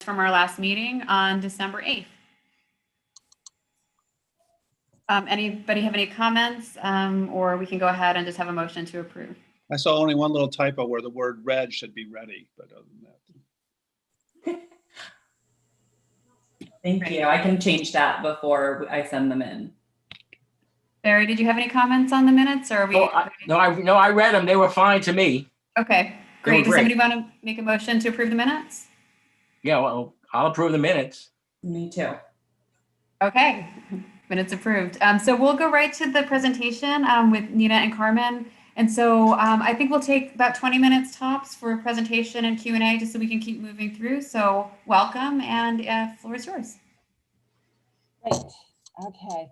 from our last meeting on December 8th. Anybody have any comments, or we can go ahead and just have a motion to approve? I saw only one little typo where the word "read" should be "ready," but other than that. Thank you. I can change that before I send them in. Barry, did you have any comments on the minutes, or are we? No, I read them. They were fine to me. Okay, great. Does great. somebody want to make a motion to approve the minutes? Yeah, well, I'll approve the minutes. Me too. Okay, minutes approved. So we'll go right to the presentation with Nina and Carmen. And so I think we'll take about 20 minutes tops for presentation and Q&A just so we can keep moving through. So welcome, and floor is yours. Great. Okay.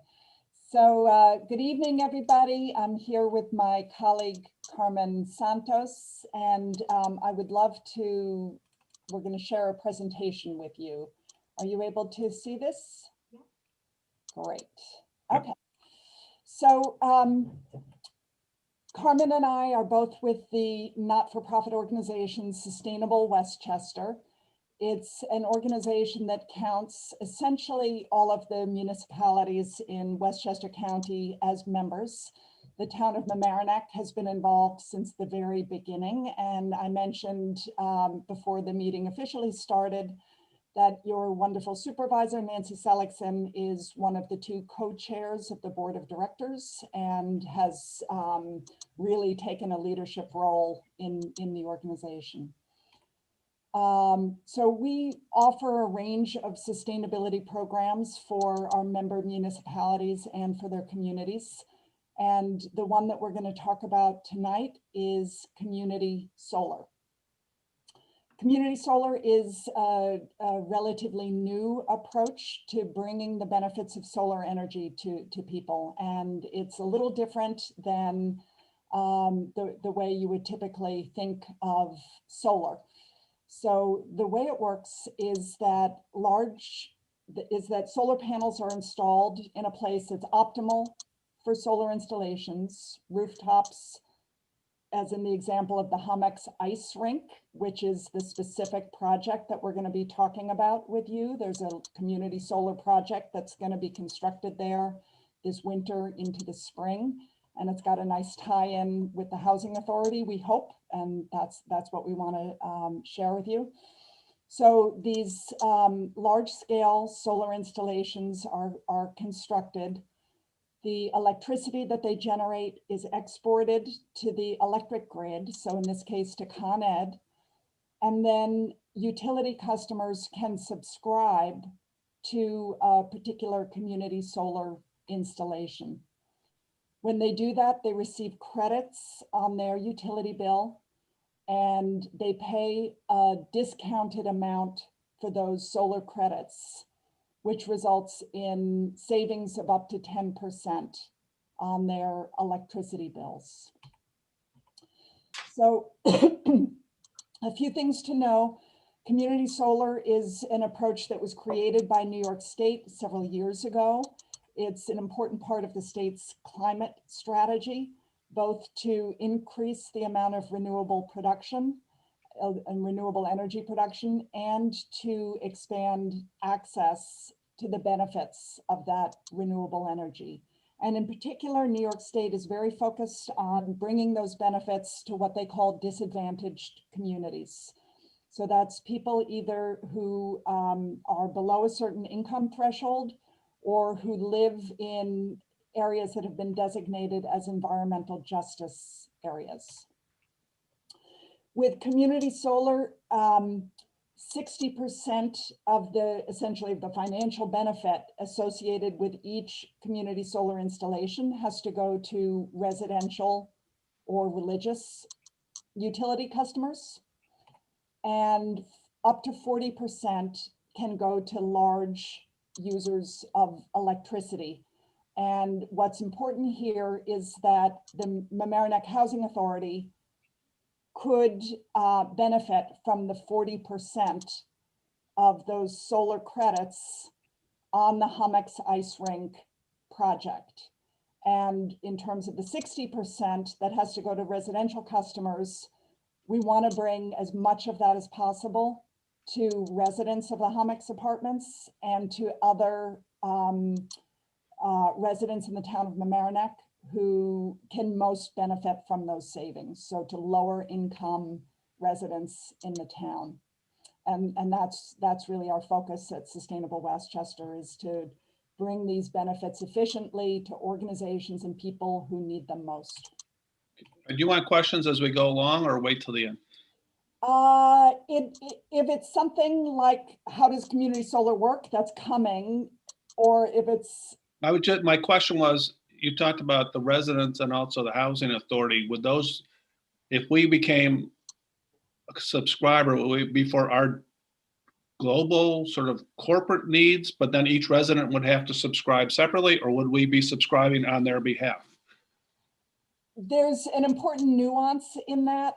So good evening, everybody. I'm here with my colleague, Carmen Santos, and I would love to, we're going to share a presentation with you. Are you able to see this? Yeah. Great. Okay. So Carmen and I are both with the not-for-profit organization Sustainable Westchester. It's an organization that counts essentially all of the municipalities in Westchester County as members. The town of Mamaroneck has been involved since the very beginning. And I mentioned before the meeting officially started that your wonderful supervisor, Nancy Seligson, is one of the two co-chairs of the board of directors and has really taken a leadership role in the organization. So we offer a range of sustainability programs for our member municipalities and for their communities. And the one that we're going to talk about tonight is community solar. Community solar is a relatively new approach to bringing the benefits of solar energy to people. And it's a little different than the way you would typically think of solar. So the way it works is that solar panels are installed in a place that's optimal for solar installations, rooftops, as in the example of the Hummock's ice rink, which is the specific project that we're going to be talking about with you. There's a community solar project that's going to be constructed there this winter into the spring. And it's got a nice tie-in with the Housing Authority, we hope, and that's what we want to share with you. So these large-scale solar installations are constructed. The electricity that they generate is exported to the electric grid, so in this case to Con Ed, and then utility customers can subscribe to a particular community solar installation. When they do that, they receive credits on their utility bill, and they pay a discounted amount for those solar credits, which results in savings of up to 10% on their electricity bills. So a few things to know. Community solar is an approach that was created by New York State several years ago. It's an important part of the state's climate strategy, both to increase the amount of renewable production and renewable energy production, and to expand access to the benefits of that renewable energy. And in particular, New York State is very focused on bringing those benefits to what they call disadvantaged communities. So that's people either who are below a certain income threshold or who live in areas that have been designated as environmental justice areas. With community solar, 60% of essentially the financial benefit associated with each community solar installation has to go to residential or religious utility customers, and up to 40% can go to large users of electricity. And what's important here is that the Mamaroneck Housing Authority could benefit from the 40% of those solar credits on the Hummock's ice rink project. And in terms of the 60% that has to go to residential customers, we want to bring as much of that as possible to residents of the Hummocks apartments and to other residents in the town of Mamaroneck who can most benefit from those savings. So to lower income residents in the town. And that's really our focus at Sustainable Westchester, is to bring these benefits efficiently to organizations and people who need them most. Do you want questions as we go along or wait till the end? If it's something like, how does community solar work, that's coming, or if it's, My question was, you talked about the residents and also the housing authority. Would those, if we became a subscriber, would it be for our global sort of corporate needs, but then each resident would have to subscribe separately, or would we be subscribing on their behalf? there's an important nuance in that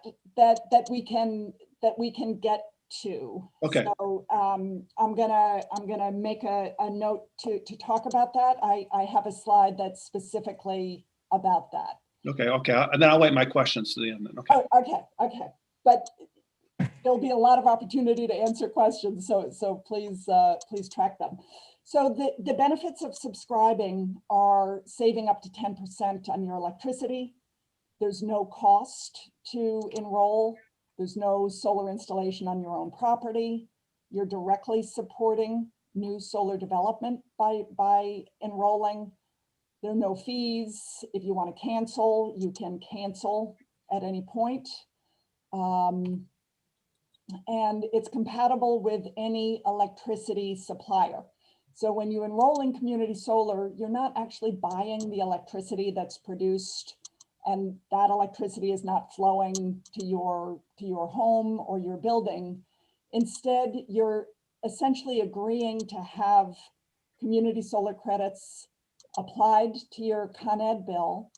we can get to. Okay. So I'm gonna make a note to talk about that. I have a slide that's specifically about that. Okay, and then I'll wait my questions to the end then, okay. Oh, okay. But there'll be a lot of opportunity to answer questions, so please track them. So the benefits of subscribing are saving up to 10% on your electricity. There's no cost to enroll. There's no solar installation on your own property. You're directly supporting new solar development by enrolling. There are no fees. If you want to cancel, you can cancel at any point. And it's compatible with any electricity supplier. So when you enroll in community solar, you're not actually buying the electricity that's produced, and that electricity is not flowing to your home or your building. Instead, you're essentially agreeing to have community solar credits applied to your Con Ed bill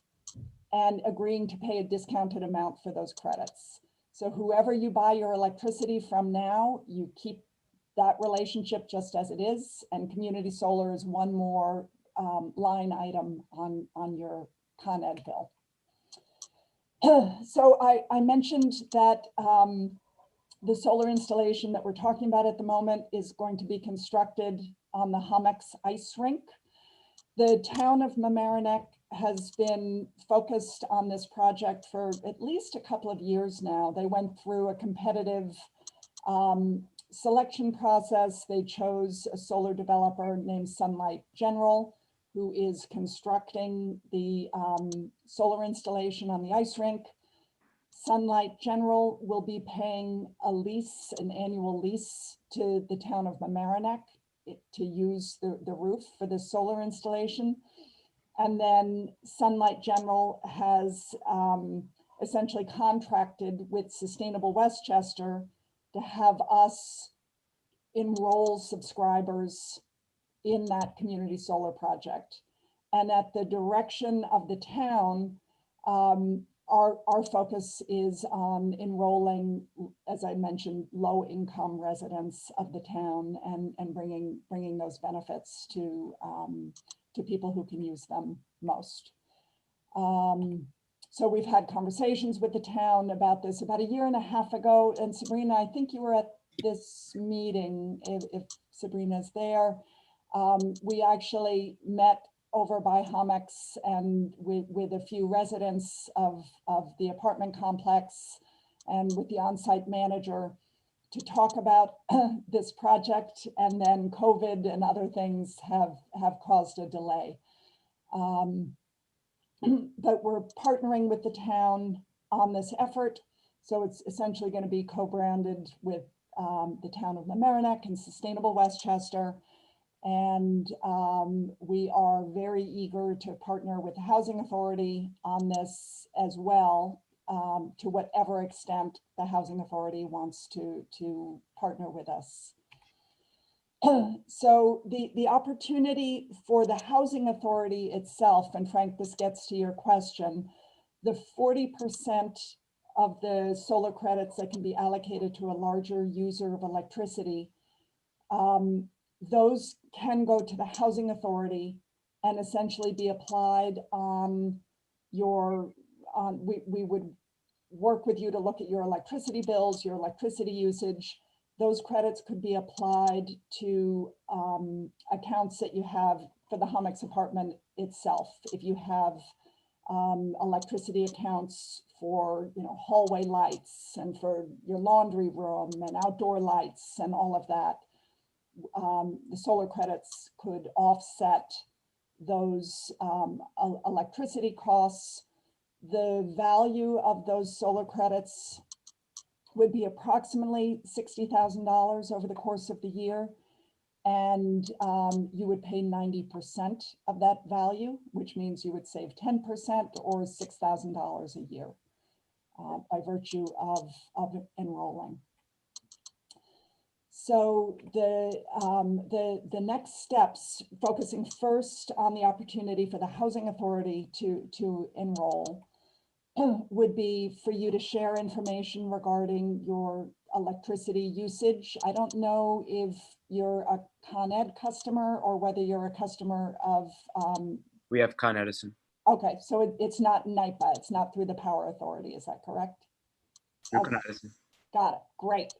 and agreeing to pay a discounted amount for those credits. So whoever you buy your electricity from now, you keep that relationship just as it is, and community solar is one more line item on your Con Ed bill. So I mentioned that the solar installation that we're talking about at the moment is going to be constructed on the Hummocks ice rink. The town of Mamaroneck has been focused on this project for at least a couple of years now. They went through a competitive selection process. They chose a solar developer named Sunlight General, who is constructing the solar installation on the ice rink. Sunlight General will be paying a lease, an annual lease to the town of Mamaroneck to use the roof for the solar installation. And then Sunlight General has essentially contracted with Sustainable Westchester to have us enroll subscribers in that community solar project. And at the direction of the town, our focus is on enrolling, as I mentioned, low-income residents of the town and bringing those benefits to people who can use them most. So we've had conversations with the town about this about a year and a half ago. And Sabrina, I think you were at this meeting, if Sabrina's there. We actually met over by Hummocks and with a few residents of the apartment complex and with the on-site manager to talk about this project, and then COVID and other things have caused a delay. But we're partnering with the town on this effort. So it's essentially going to be co-branded with the town of Mamaroneck and Sustainable Westchester. And we are very eager to partner with the Housing Authority on this as well, to whatever extent the Housing Authority wants to partner with us. So the opportunity for the Housing Authority itself, and Frank, this gets to your question, the 40% of the solar credits that can be allocated to a larger user of electricity, those can go to the Housing Authority and essentially be applied on your, we would work with you to look at your electricity bills, your electricity usage. those credits could be applied to accounts that you have for the Hummocks apartment itself. If you have electricity accounts for, hallway lights and for your laundry room and outdoor lights and all of that, the solar credits could offset those electricity costs. The value of those solar credits would be approximately $60,000 over the course of the year. And you would pay 90% of that value, which means you would save 10% or $6,000 a year by virtue of enrolling. So the next steps, focusing first on the opportunity for the Housing Authority to enroll, would be for you to share information regarding your electricity usage. I don't know if you're a Con Ed customer or whether you're a customer of. We have Con Edison Okay, so it's not NYPA, it's not through the Power Authority, is that correct? through Okay. Con Edison. Got it, great.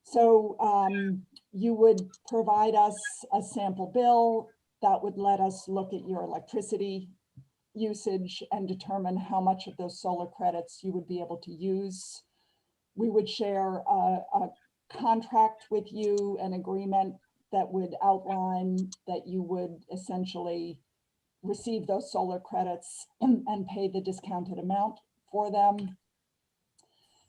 So you would provide us a sample bill that would let us look at your electricity usage and determine how much of those solar credits you would be able to use. We would share a contract with you, an agreement that would outline that you would essentially receive those solar credits and pay the discounted amount for them.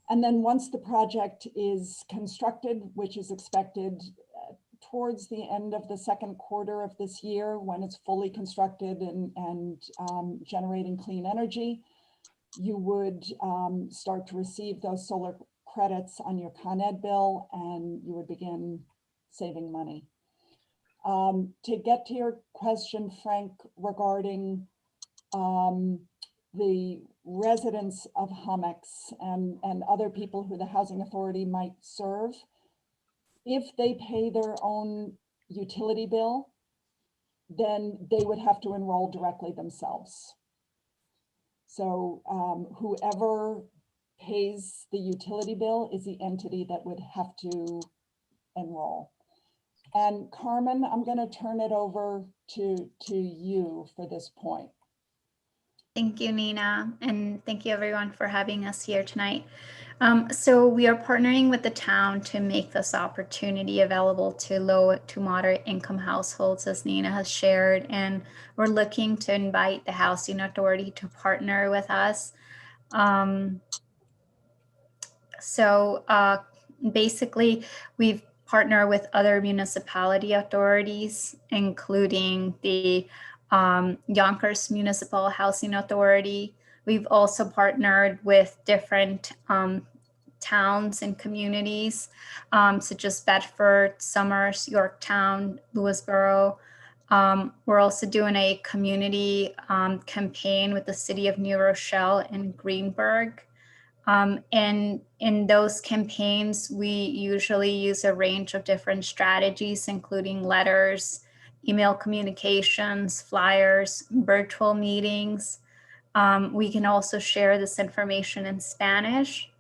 And then once the project is constructed, which is expected towards the end of the second quarter of this year, when it's fully constructed and generating clean energy, you would start to receive those solar credits on your Con Ed bill, and you would begin saving money. To get to your question, Frank, regarding the residents of Hummocks and other people who the Housing Authority might serve, if they pay their own utility bill, then they would have to enroll directly themselves. So whoever pays the utility bill is the entity that would have to enroll. And Carmen, I'm going to turn it over to you for this point. Thank you, Nina, and thank you everyone for having us here tonight. So we are partnering with the town to make this opportunity available to low to moderate income households, as Nina has shared, and we're looking to invite the Housing Authority to partner with us. Basically, we've partnered with other municipality authorities, including the Yonkers Municipal Housing Authority. We've also partnered with different towns and communities, such as Bedford, Somers, Yorktown, Lewisboro. We're also doing a community campaign with the city of New Rochelle and Greenberg. And in those campaigns, we usually use a range of different strategies, including letters, email communications, flyers, virtual meetings. We can also share this information in Spanish.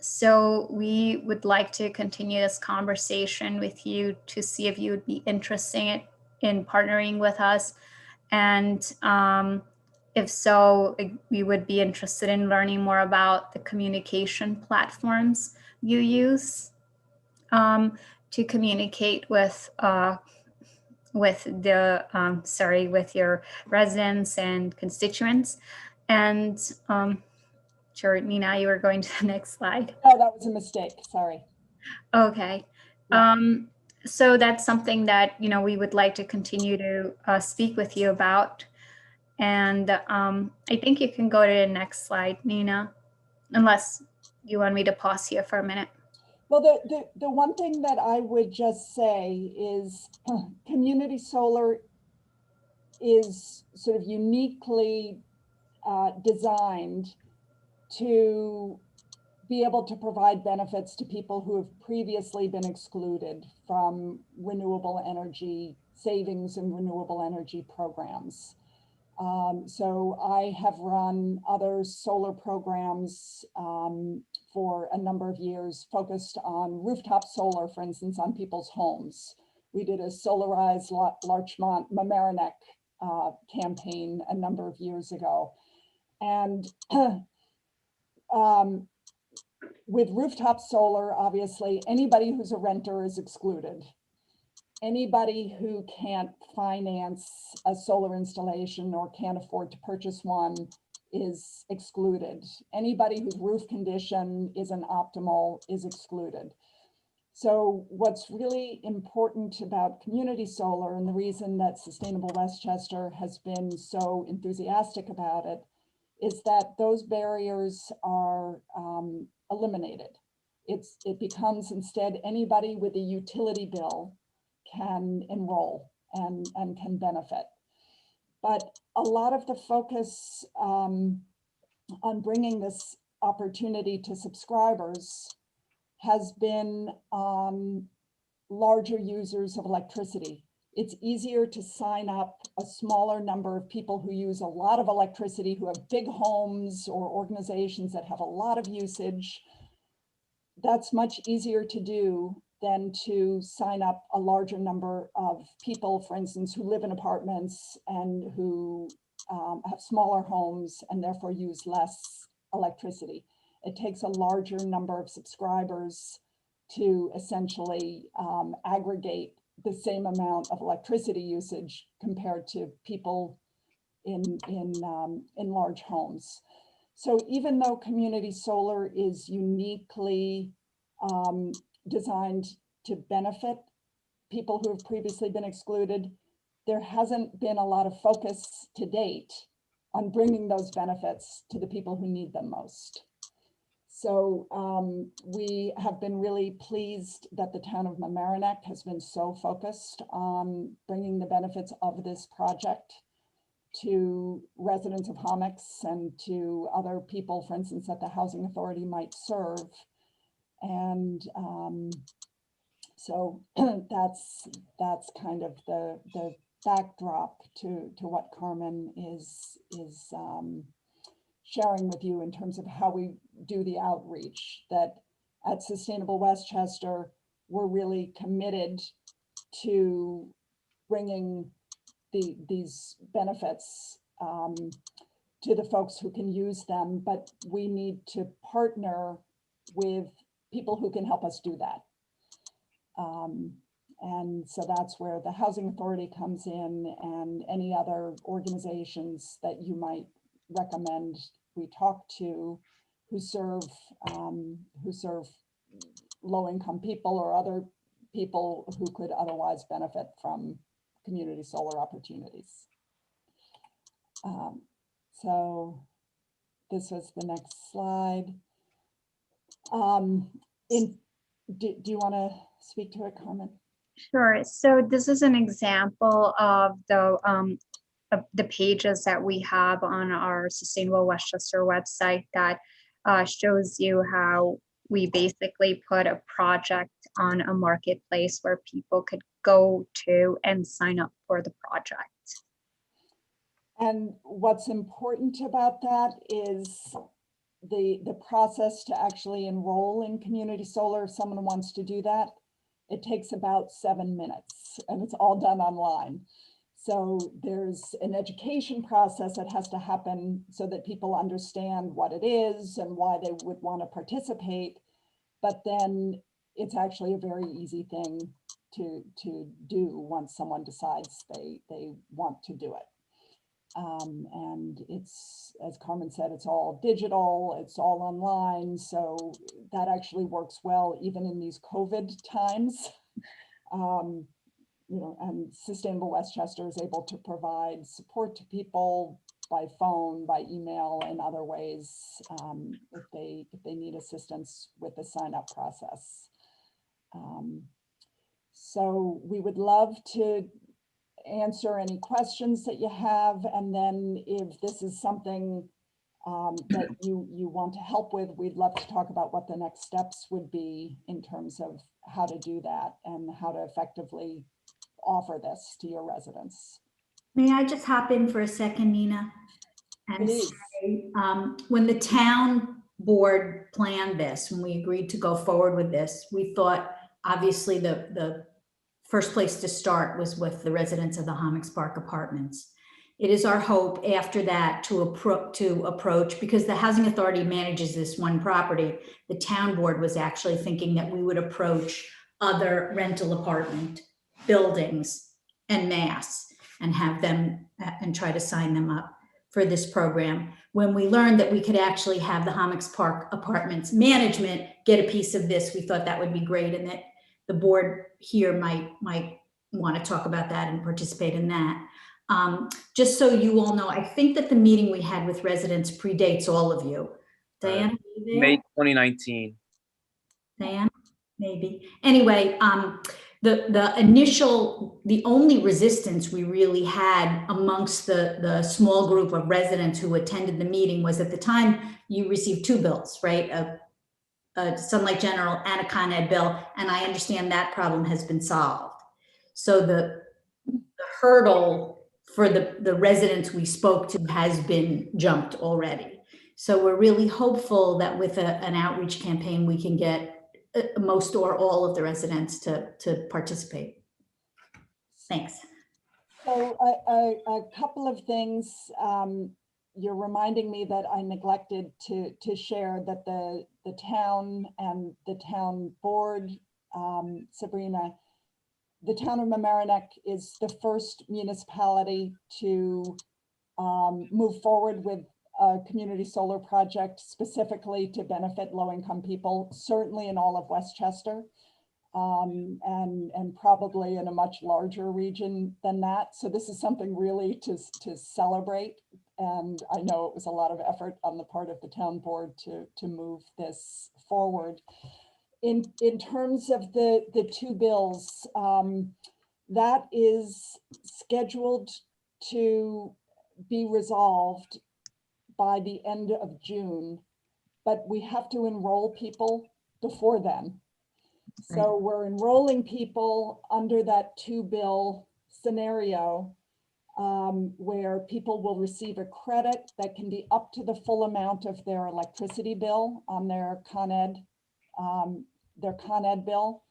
So we would like to continue this conversation with you to see if you would be interested in partnering with us. And if so, we would be interested in learning more about the communication platforms you use to communicate with your residents and constituents. And sure, Nina, you were going to the next slide. Oh, that was a mistake. Sorry. Okay. Yeah. So that's something that we would like to continue to speak with you about. And I think you can go to the next slide, Nina, unless you want me to pause here for a minute. Well, the one thing that I would just say is community solar is sort of uniquely designed to be able to provide benefits to people who have previously been excluded from renewable energy savings and renewable energy programs. So I have run other solar programs for a number of years, focused on rooftop solar, for instance, on people's homes. We did a solarized Larchmont Mamaroneck campaign a number of years ago. And with rooftop solar, obviously, anybody who's a renter is excluded. Anybody who can't finance a solar installation or can't afford to purchase one is excluded. Anybody whose roof condition isn't optimal is excluded. So what's really important about community solar, and the reason that Sustainable Westchester has been so enthusiastic about it, is that those barriers are eliminated. It becomes instead anybody with a utility bill can enroll and can benefit. But a lot of the focus on bringing this opportunity to subscribers has been on larger users of electricity. It's easier to sign up a smaller number of people who use a lot of electricity, who have big homes or organizations that have a lot of usage. That's much easier to do than to sign up a larger number of people, for instance, who live in apartments and who have smaller homes and therefore use less electricity. It takes a larger number of subscribers to essentially aggregate the same amount of electricity usage compared to people in large homes. So even though community solar is uniquely designed to benefit people who have previously been excluded, there hasn't been a lot of focus to date on bringing those benefits to the people who need them most. So we have been really pleased that the town of Mamaroneck has been so focused on bringing the benefits of this project to residents of Homex and to other people, for instance, that the Housing Authority might serve. And so that's kind of the backdrop to what Carmen is sharing with you in terms of how we do the outreach. That at Sustainable Westchester, we're really committed to bringing these benefits to the folks who can use them, but we need to partner with people who can help us do that. And so that's where the Housing Authority comes in, and any other organizations that you might recommend we talk to who serve low-income people or other people who could otherwise benefit from community solar opportunities. So this was the next slide. Do you want to speak to it, Carmen? Sure. So this is an example of the pages that we have on our Sustainable Westchester website that shows you how we basically put a project on a marketplace where people could go to and sign up for the project. And what's important about that is the process to actually enroll in community solar. If someone wants to do that, it takes about 7 minutes and it's all done online. So there's an education process that has to happen so that people understand what it is and why they would want to participate. But then it's actually a very easy thing to do once someone decides they want to do it. And it's, as Carmen said, it's all digital, it's all online. So that actually works well, even in these COVID times. You know, and Sustainable Westchester is able to provide support to people by phone, by email, and other ways if they need assistance with the sign-up process. So we would love to answer any questions that you have, and then if this is something that you want to help with, we'd love to talk about what the next steps would be in terms of how to do that and how to effectively offer this to your residents. May I just hop in for a second, Nina? And Please. say, when the town board planned this, when we agreed to go forward with this, we thought, obviously, the first place to start was with the residents of the Homix Park Apartments. It is our hope after that to approach, because the Housing Authority manages this one property, the town board was actually thinking that we would approach other rental apartment buildings en masse and have them and try to sign them up for this program. When we learned that we could actually have the Homix Park Apartments management get a piece of this, we thought that would be great, and that the board here might want to talk about that and participate in that. Just so you all know, I think that the meeting we had with residents predates all of you. Diana, are you there? May 2019. Diana, maybe. Anyway, the only resistance we really had amongst the small group of residents who attended the meeting was, at the time you received two bills, right? A Sunlight General and a Con Ed bill, and I understand that problem has been solved. So the hurdle for the residents we spoke to has been jumped already. So we're really hopeful that with an outreach campaign, we can get most or all of the residents to participate. Thanks. So a couple of things. You're reminding me that I neglected to share that the town and the town board, Sabrina, the town of Mamaroneck is the first municipality to move forward with a community solar project specifically to benefit low-income people, certainly in all of Westchester, and probably in a much larger region than that. So this is something really to celebrate. And I know it was a lot of effort on the part of the town board to move this forward. In terms of the two bills, that is scheduled to be resolved by the end of June, but we have to enroll people before then. So we're enrolling people under that two bill scenario, where people will receive a credit that can be up to the full amount of their electricity bill on their Con Ed bill.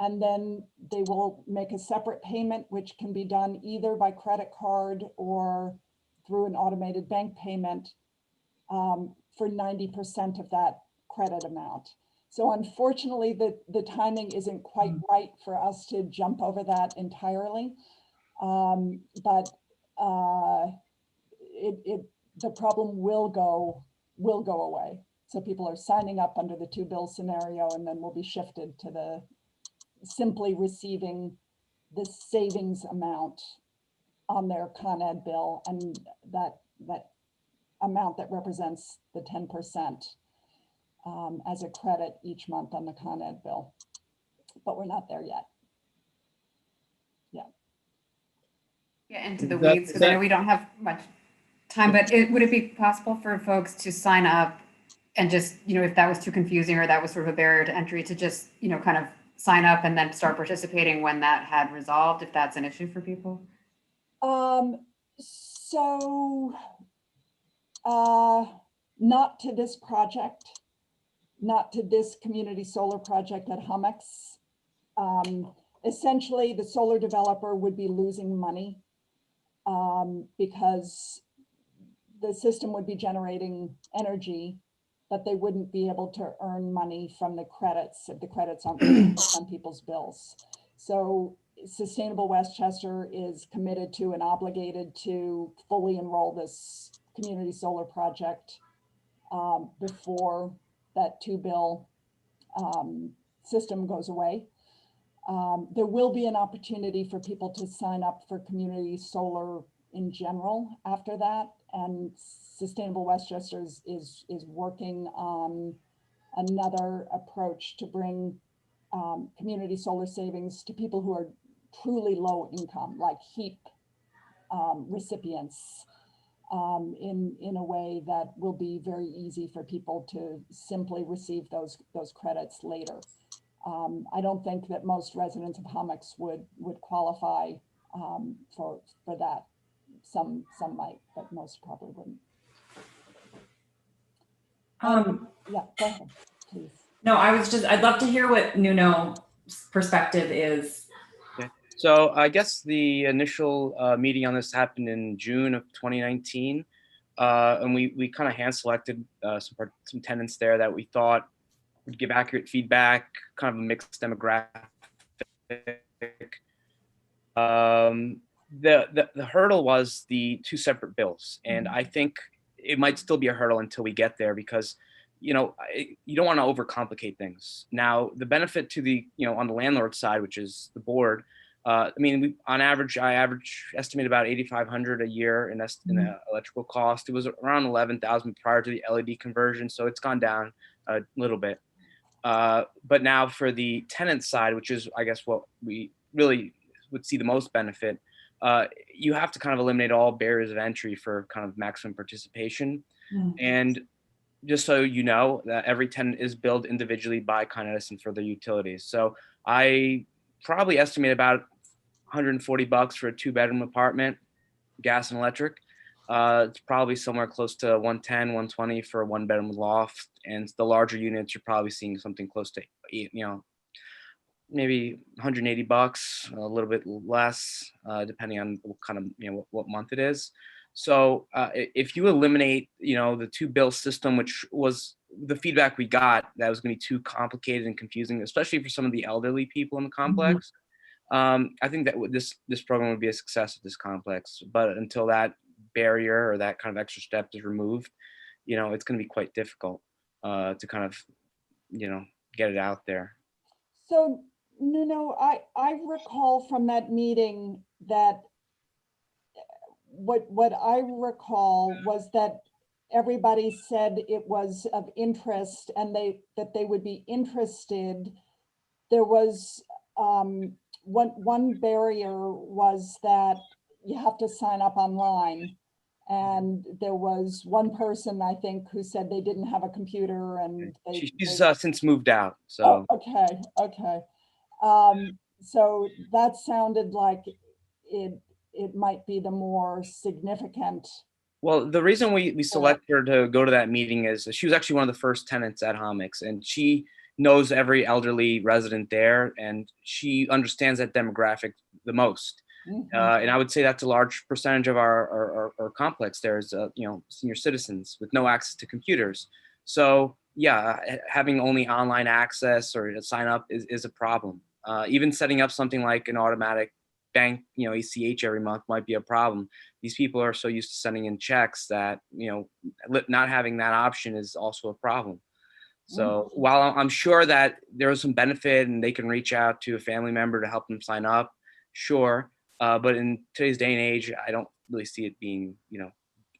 And then they will make a separate payment, which can be done either by credit card or through an automated bank payment, for 90% of that credit amount. So unfortunately, the timing isn't quite right for us to jump over that entirely. But the problem will go away. So people are signing up under the two bill scenario, and then will be shifted to the simply receiving the savings amount on their Con Ed bill, and that amount that represents the 10% as a credit each month on the Con Ed bill. But we're not there yet. Get into the That- weeds, because I know we don't have much time, but would it be possible for folks to sign up and just, if that was too confusing or that was sort of a barrier to entry, to just, kind of sign up and then start participating when that had resolved, if that's an issue for people? Not to this project, not to this community solar project at Homix. Essentially, the solar developer would be losing money because the system would be generating energy, but they wouldn't be able to earn money from the credits if the credits aren't on people's bills. So Sustainable Westchester is committed to and obligated to fully enroll this community solar project before that two bill system goes away. There will be an opportunity for people to sign up for community solar in general after that, and Sustainable Westchester is working on another approach to bring community solar savings to people who are truly low income, like HEAP recipients, in a way that will be very easy for people to simply receive those credits later. I don't think that most residents of Homix would qualify for that Some might, but most probably wouldn't. Yeah, go ahead, please. No, I'd love to hear what Nuno's perspective is. So I guess the initial meeting on this happened in June of 2019. And we kind of hand selected some tenants there that we thought would give accurate feedback, kind of a mixed demographic. The hurdle was the two separate bills, and I think it might still be a hurdle until we get there because you don't want to overcomplicate things. Now, the benefit to the on the landlord side, which is the board. I mean, I estimate about 8,500 a year in the electrical cost. It was around 11,000 prior to the LED conversion, so it's gone down a little bit. But now for the tenant side, which is, I guess, what we really would see the most benefit, you have to kind of eliminate all barriers of entry for kind of maximum participation. And just so you know, that every tenant is billed individually by Con Edison for their utilities. So I probably estimate about $140 for a 2-bedroom apartment, gas and electric. It's probably somewhere close to 110, 120 for a 1-bedroom loft. And the larger units, you're probably seeing something close to, maybe $180, a little bit less, depending on what kind of, what month it is. So if you eliminate, the 2-bill system, which was the feedback we got, that was going to be too complicated and confusing, especially for some of the elderly people in the complex. I think that this program would be a success at this complex. But until that barrier or that kind of extra step is removed, it's going to be quite difficult to kind of, get it out there. So, Nuno, I recall from that meeting that what I recall was that everybody said it was of interest and that they would be interested. There was one barrier was that you have to sign up online. And there was one person, I think, who said they didn't have a computer and She's since moved out. So okay. So that sounded like it might be the more significant. Well, the reason we selected her to go to that meeting is she was actually one of the first tenants at Homix, and she knows every elderly resident there, and she understands that demographic the most. And I would say that's a large percentage of our complex. There's senior citizens with no access to computers. So yeah, having only online access or to sign up is a problem. Even setting up something like an automatic bank, ACH every month might be a problem. These people are so used to sending in checks that, not having that option is also a problem. So while I'm sure that there is some benefit and they can reach out to a family member to help them sign up, sure. But in today's day and age, I don't really see it being,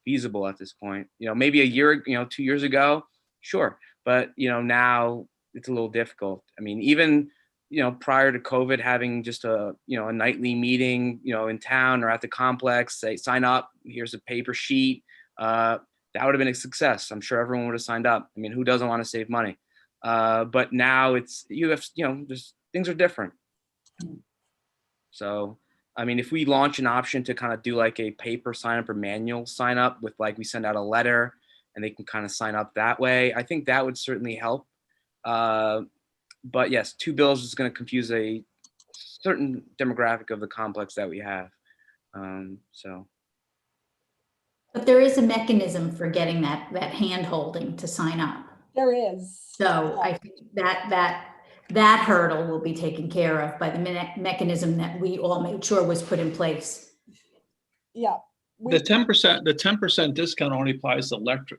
feasible at this point. Maybe a year, 2 years ago, sure. But, now it's a little difficult. I mean, even, prior to COVID, having just a nightly meeting, in town or at the complex, say, sign up, here's a paper sheet. That would have been a success. I'm sure everyone would have signed up. I mean, who doesn't want to save money? But now just things are different. So, I mean, if we launch an option to kind of do like a paper sign up or manual sign up with we send out a letter and they can kind of sign up that way, I think that would certainly help. But yes, 2 bills is going to confuse a certain demographic of the complex that we have. But there is a mechanism for getting that hand holding to sign up. There is. So I think that hurdle will be taken care of by the mechanism that we all made sure was put in place. Yeah. The 10% discount only applies to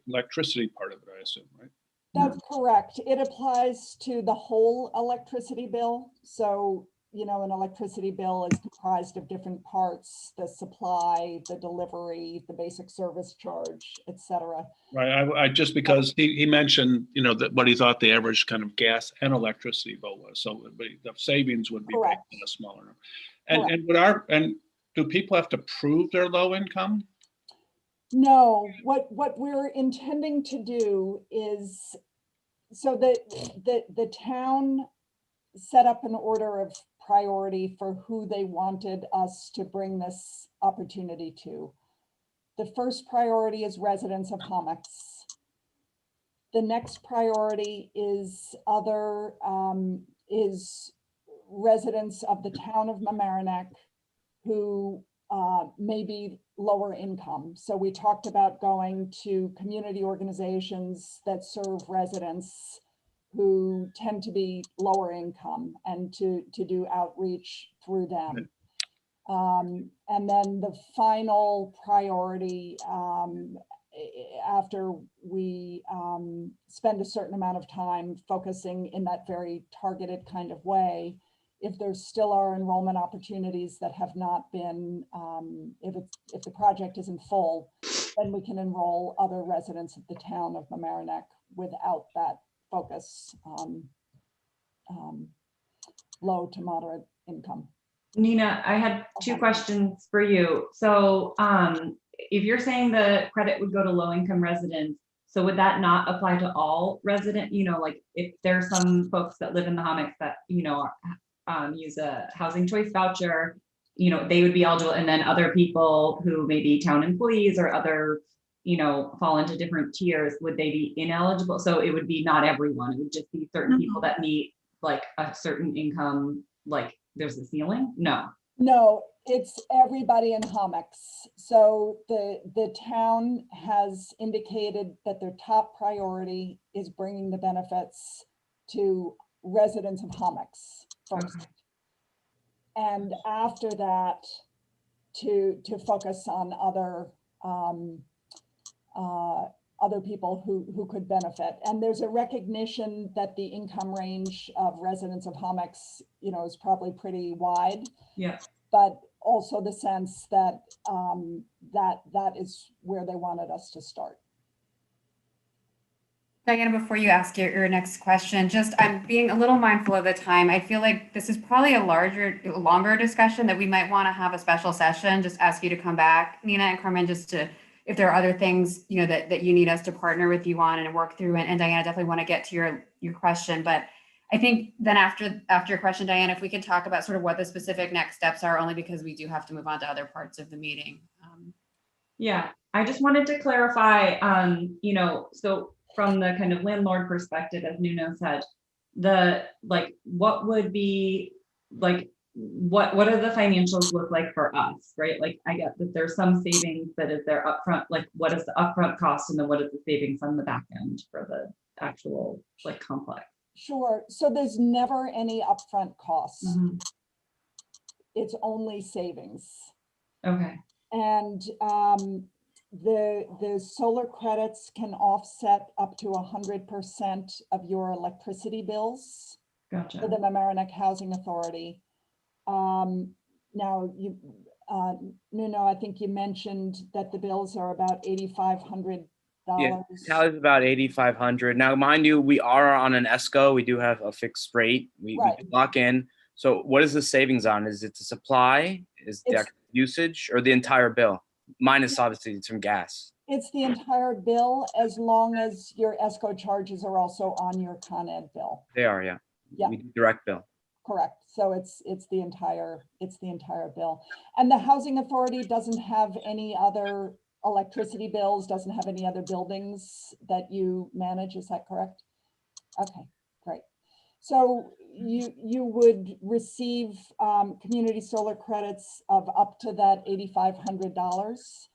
electricity part of it, I assume, right? That's correct. It applies to the whole electricity bill. So, an electricity bill is comprised of different parts: the supply, the delivery, the basic service charge, etc. Right. I just because he mentioned, that what he thought the average kind of gas and electricity bill was. So the savings would be big in a smaller number. And do people have to prove their low income? No, what we're intending to do is, so the town set up an order of priority for who they wanted us to bring this opportunity to. the first priority is residents of Hommocks. The next priority is is residents of the town of Mamaroneck who may be lower income. So we talked about going to community organizations that serve residents who tend to be lower income and to do outreach through them. And then the final priority, after we spend a certain amount of time focusing in that very targeted kind of way, if there still are enrollment opportunities that have not been, if the project isn't full, then we can enroll other residents of the town of Mamaroneck without that focus on low to moderate income. Nina, I had two questions for you. So if you're saying the credit would go to low income residents, so would that not apply to all resident, like if there's some folks that live in the Hommocks that, use a housing choice voucher, they would be eligible, and then other people who may be town employees or other, fall into different tiers, would they be ineligible? So it would be not everyone, it would just be certain people that meet like a certain income, like there's a ceiling? No, it's everybody in Hommocks. So the town has indicated that their top priority is bringing the benefits to residents of Hommocks first. Okay. And after that, to focus on other people who could benefit. And there's a recognition that the income range of residents of Hommocks, is probably pretty wide. Yeah. But also the sense that that is where they wanted us to start. Diana, before you ask your next question, I'm being a little mindful of the time. I feel like this is probably a longer discussion that we might want to have a special session, just ask you to come back, Nina and Carmen, just to, if there are other things, that you need us to partner with you on and work through. And Diana, definitely want to get to your question, but I think then after your question, Diana, if we could talk about sort of what the specific next steps are, only because we do have to move on to other parts of the meeting. Yeah, I just wanted to clarify, so from the kind of landlord perspective, as Nuno said, what would be what do the financials look like for us, right? Like I get that there's some savings that is there upfront, like what is the upfront cost and then what is the savings on the back end for the actual complex? Sure. So there's never any upfront costs. Mm-hmm. It's only savings. Okay. And the solar credits can offset up to 100% of your electricity bills. Gotcha. For the Mamaroneck Housing Authority. Now, Nuno, I think you mentioned that the bills are about $8,500. Yeah, tallies about 8,500. Now, mind you, we are on an ESCO. We do have a fixed rate. We lock in. So what is the savings on? Is it the supply? Is the usage or the entire bill? Minus obviously some gas. It's the entire bill, as long as your ESCO charges are also on your Con Ed bill. They are, yeah. We do direct bill. Correct. So it's the entire bill. And the housing authority doesn't have any other electricity bills, doesn't have any other buildings that you manage. Is that correct? Okay, great. So you would receive community solar credits of up to that $8,500,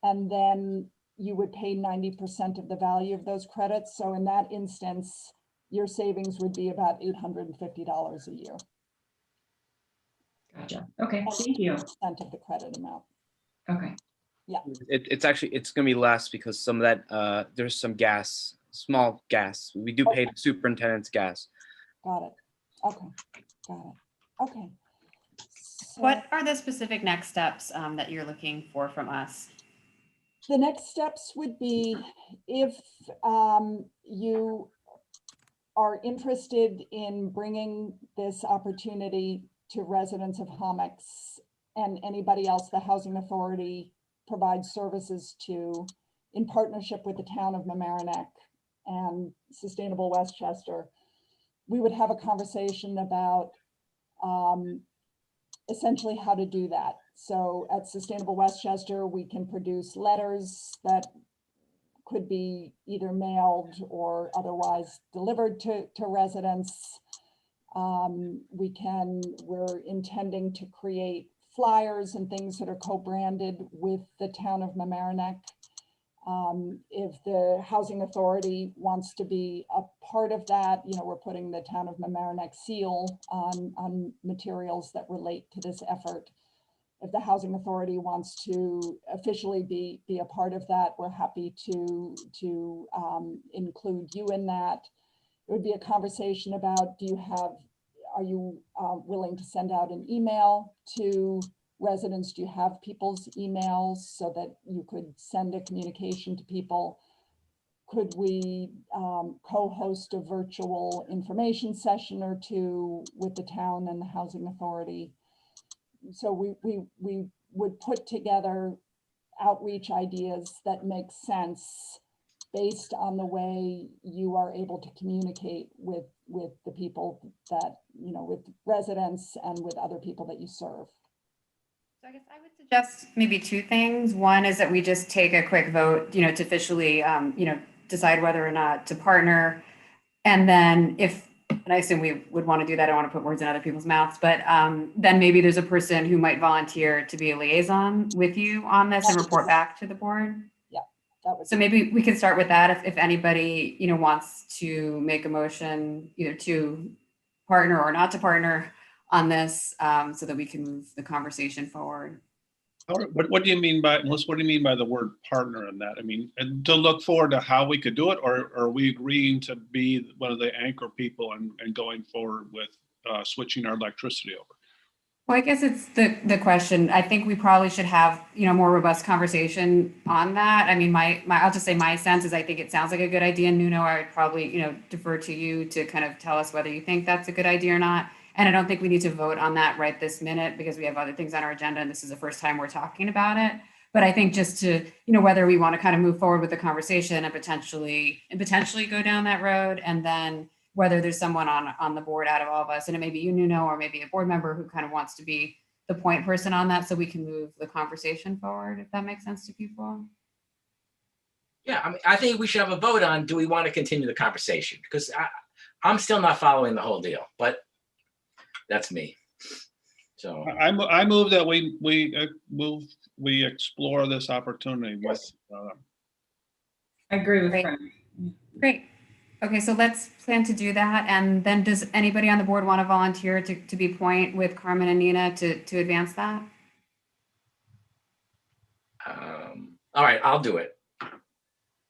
and then you would pay 90% of the value of those credits. So in that instance, your savings would be about $850 a year. Gotcha. Okay, thank you. Percent of the credit amount. Okay. Yeah. It's going to be less because some of that, there's some gas, small gas. We do pay the superintendent's gas. Got it. Okay. Got it. Okay. So What are the specific next steps that you're looking for from us? the next steps would be if you are interested in bringing this opportunity to residents of Hommocks and anybody else the Housing Authority provides services to, in partnership with the town of Mamaroneck and Sustainable Westchester, we would have a conversation about essentially how to do that. So at Sustainable Westchester, we can produce letters that could be either mailed or otherwise delivered to residents. We're intending to create flyers and things that are co-branded with the town of Mamaroneck. If the housing authority wants to be a part of that, we're putting the town of Mamaroneck seal on materials that relate to this effort. If the housing authority wants to officially be a part of that, we're happy to include you in that. It would be a conversation about, are you willing to send out an email to residents? Do you have people's emails so that you could send a communication to people? Could we co-host a virtual information session or two with the town and the housing authority? So we would put together outreach ideas that make sense based on the way you are able to communicate with the people that, with residents and with other people that you serve. So I guess I would suggest maybe two things. One is that we just take a quick vote, to officially, decide whether or not to partner. And then and I assume we would want to do that. I don't want to put words in other people's mouths, but then maybe there's a person who might volunteer to be a liaison with you on this and report back to the board. So maybe we can start with that if anybody, wants to make a motion either to partner or not to partner on this, so that we can move the conversation forward. What do you mean by, Melissa, what do you mean by the word partner in that? I mean, and to look forward to how we could do it, or are we agreeing to be one of the anchor people and going forward with switching our electricity over? Well, I guess it's the question. I think we probably should have, more robust conversation on that. I mean, I'll just say my sense is I think it sounds like a good idea. Nuno, I would probably, defer to you to kind of tell us whether you think that's a good idea or not. And I don't think we need to vote on that right this minute because we have other things on our agenda and this is the first time we're talking about it. But I think just to, whether we want to kind of move forward with the conversation and potentially go down that road, and then whether there's someone on the board out of all of us, and it may be you, Nuno, or maybe a board member who kind of wants to be the point person on that so we can move the conversation forward, if that makes sense to people. Yeah, I mean, I think we should have a vote on, do we want to continue the conversation? Because I'm still not following the whole deal, but that's me. So I move that we explore this opportunity with. I agree with Great. Frank. Great. Okay, so let's plan to do that. And then does anybody on the board want to volunteer to be point with Carmen and Nina to advance that? all right, I'll do it.